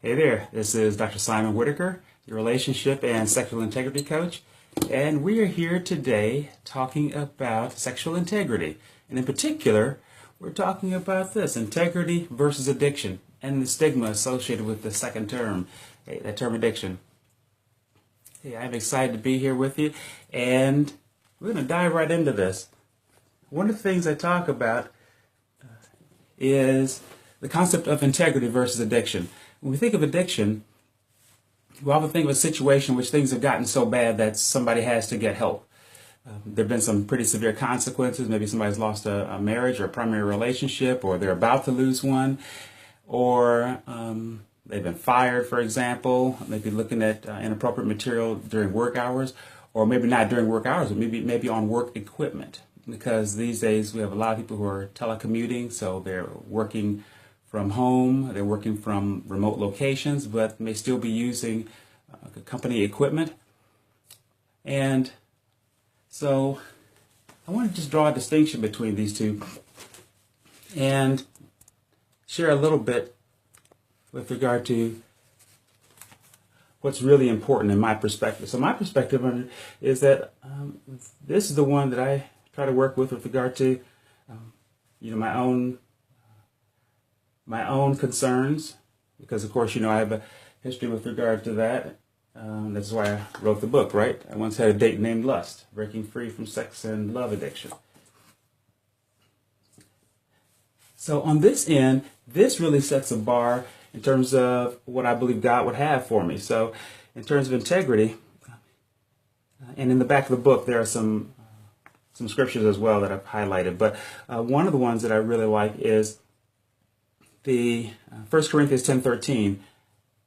Hey there, this is Dr. Simon Whittaker, your relationship and sexual integrity coach, and we are here today talking about sexual integrity. And in particular, we're talking about this, integrity versus addiction, and the stigma associated with the second term, that term addiction. Hey, I'm excited to be here with you, and we're going to dive right into this. One of the things I talk about is the concept of integrity versus addiction. When we think of addiction, we often think of a situation in which things have gotten so bad that somebody has to get help. There have been some pretty severe consequences. Maybe somebody's lost a marriage or a primary relationship, or they're about to lose one, or they've been fired, for example. Maybe looking at inappropriate material during work hours, or maybe not during work hours, but maybe on work equipment. Because these days we have a lot of people who are telecommuting, so they're working from home, they're working from remote locations, but may still be using company equipment. And so I want to just draw a distinction between these two and share a little bit with regard to what's really important in my perspective. So my perspective on it is that this is the one that I try to work with regard to my own concerns, because of course I have a history with regard to that. That's why I wrote the book, right? I once had a date named Lust, Breaking Free from Sex and Love Addiction. So on this end, this really sets a bar in terms of what I believe God would have for me. So in terms of integrity, and in the back of the book there are some scriptures as well that I've highlighted, but one of the ones that I really like is the 1 Corinthians 10:13.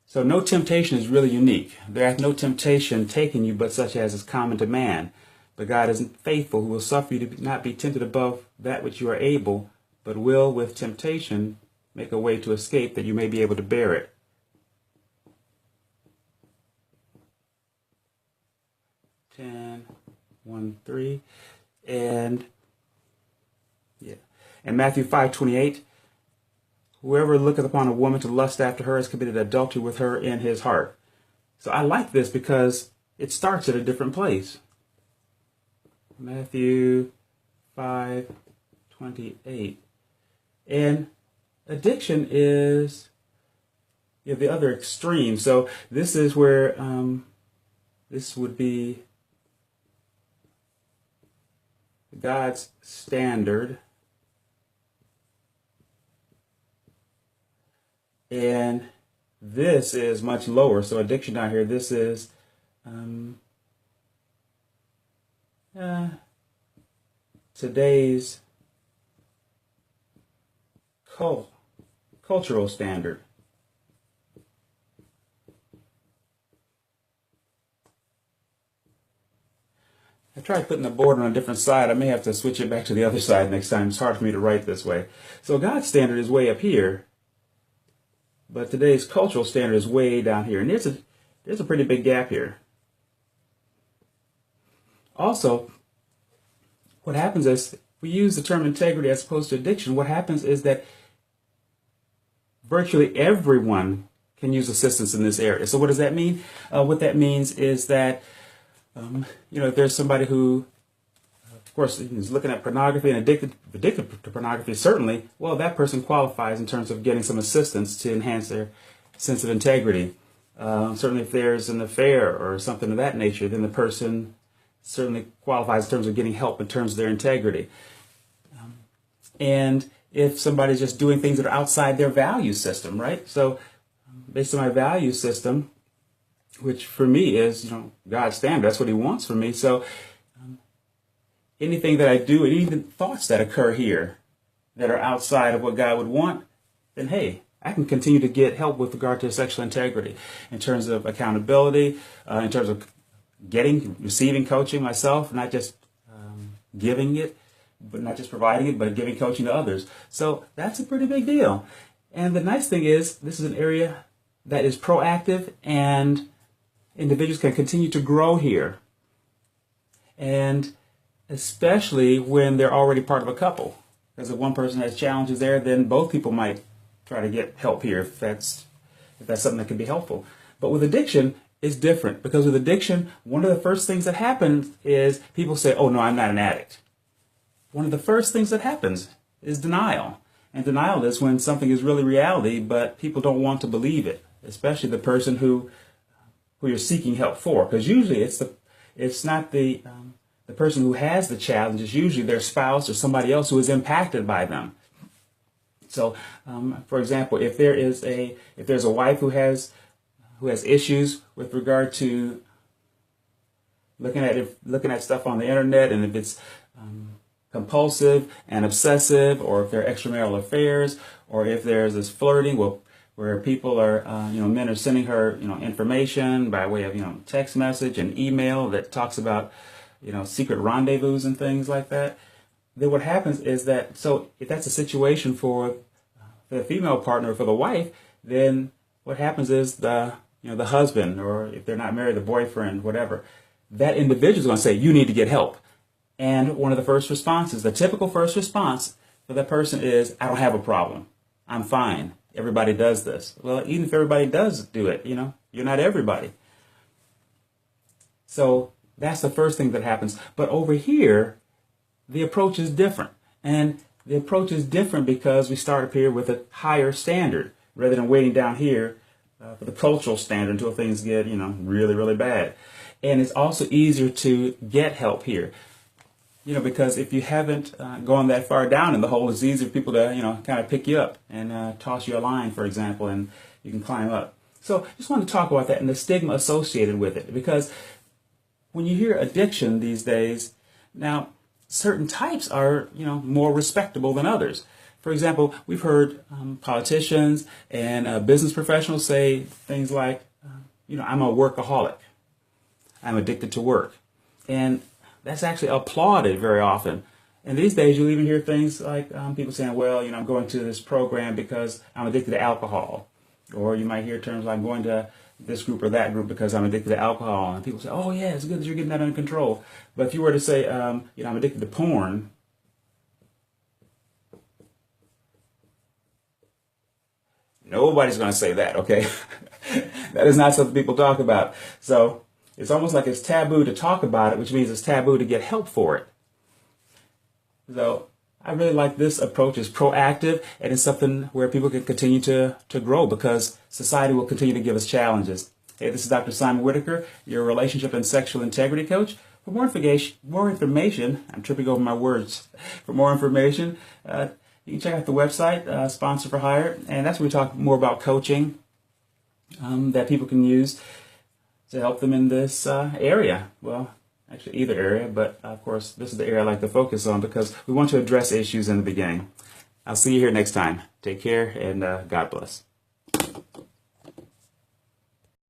So no temptation is really unique. There hath no temptation taken you but such as is common to man. But God is faithful, who will suffer you to not be tempted above that which you are able, but will with temptation make a way to escape, that you may be able to bear it. Ten, 1:3. And Matthew 5:28. Whoever looketh upon a woman to lust after her has committed adultery with her in his heart. So I like this because it starts at a different place. Matthew 5:28. And addiction is the other extreme. So this is where this would be God's standard. And this is much lower. So addiction down here, this is today's cultural standard. I tried putting the board on a different side. I may have to switch it back to the other side next time. It's hard for me to write this way. So God's standard is way up here, but today's cultural standard is way down here. And there's a pretty big gap here. Also, what happens is, we use the term integrity as opposed to addiction. What happens is that virtually everyone can use assistance in this area. So what does that mean? What that means is that if there's somebody who, of course, is looking at pornography and addicted to pornography, certainly, well, that person qualifies in terms of getting some assistance to enhance their sense of integrity. Certainly, if there's an affair or something of that nature, then the person certainly qualifies in terms of getting help in terms of their integrity. And if somebody's just doing things that are outside their value system, right? So, based on my value system, which for me is, God's standard. That's what He wants from me. So anything that I do, and even thoughts that occur here that are outside of what God would want, then hey, I can continue to get help with regard to sexual integrity in terms of accountability, in terms of receiving coaching myself, not just giving it, but not just providing it, but giving coaching to others. So that's a pretty big deal. And the nice thing is, this is an area that is proactive, and individuals can continue to grow here. And especially when they're already part of a couple. Because if one person has challenges there, then both people might try to get help here if that's if that's something that could be helpful. But with addiction, it's different, because with addiction, one of the first things that happens is people say, oh no, I'm not an addict. One of the first things that happens is denial. And denial is when something is really reality, but people don't want to believe it, especially the person who you're seeking help for. Because usually it's not the person who has the challenge, it's usually their spouse or somebody else who is impacted by them. So, for example, if there's a wife who has issues with regard to looking at stuff on the internet, and if it's compulsive and obsessive, or if there are extramarital affairs, or if there's this flirting where people are, men are sending her, information by way of, text message and email that talks about, secret rendezvous and things like that, then what happens is that, so if that's a situation for the female partner, for the wife, then what happens is the husband, or if they're not married, the boyfriend, whatever, that individual is going to say, you need to get help. And one of the first responses, the typical first response for that person is, I don't have a problem. I'm fine. Everybody does this. Well, even if everybody does do it, you're not everybody. So that's the first thing that happens. But over here, the approach is different. And the approach is different because we start up here with a higher standard rather than waiting down here for the cultural standard until things get, really, really bad. And it's also easier to get help here. Because if you haven't gone that far down in the hole, it's easier for people to, kind of pick you up and toss you a line, for example, and you can climb up. So just wanted to talk about that and the stigma associated with it, because when you hear addiction these days, now certain types are, more respectable than others. For example, we've heard politicians and business professionals say things like, I'm a workaholic. I'm addicted to work. And that's actually applauded very often. And these days you'll even hear things like people saying, well, I'm going to this program because I'm addicted to alcohol. Or you might hear terms like, I'm going to this group or that group because I'm addicted to alcohol. And people say, oh yeah, it's good that you're getting that under control. But if you were to say, I'm addicted to porn, nobody's going to say that, okay? That is not something people talk about. So it's almost like it's taboo to talk about it, which means it's taboo to get help for it. So I really like this approach. It's proactive, and it's something where people can continue to grow, because society will continue to give us challenges. Hey, this is Dr. Simon Whittaker, your relationship and sexual integrity coach. For more information, I'm tripping over my words. For more information, you can check out the website, Sponsor for Hire, and that's where we talk more about coaching that people can use to help them in this area. Well, actually either area, but of course this is the area I like to focus on because we want to address issues in the beginning. I'll see you here next time. Take care, and God bless.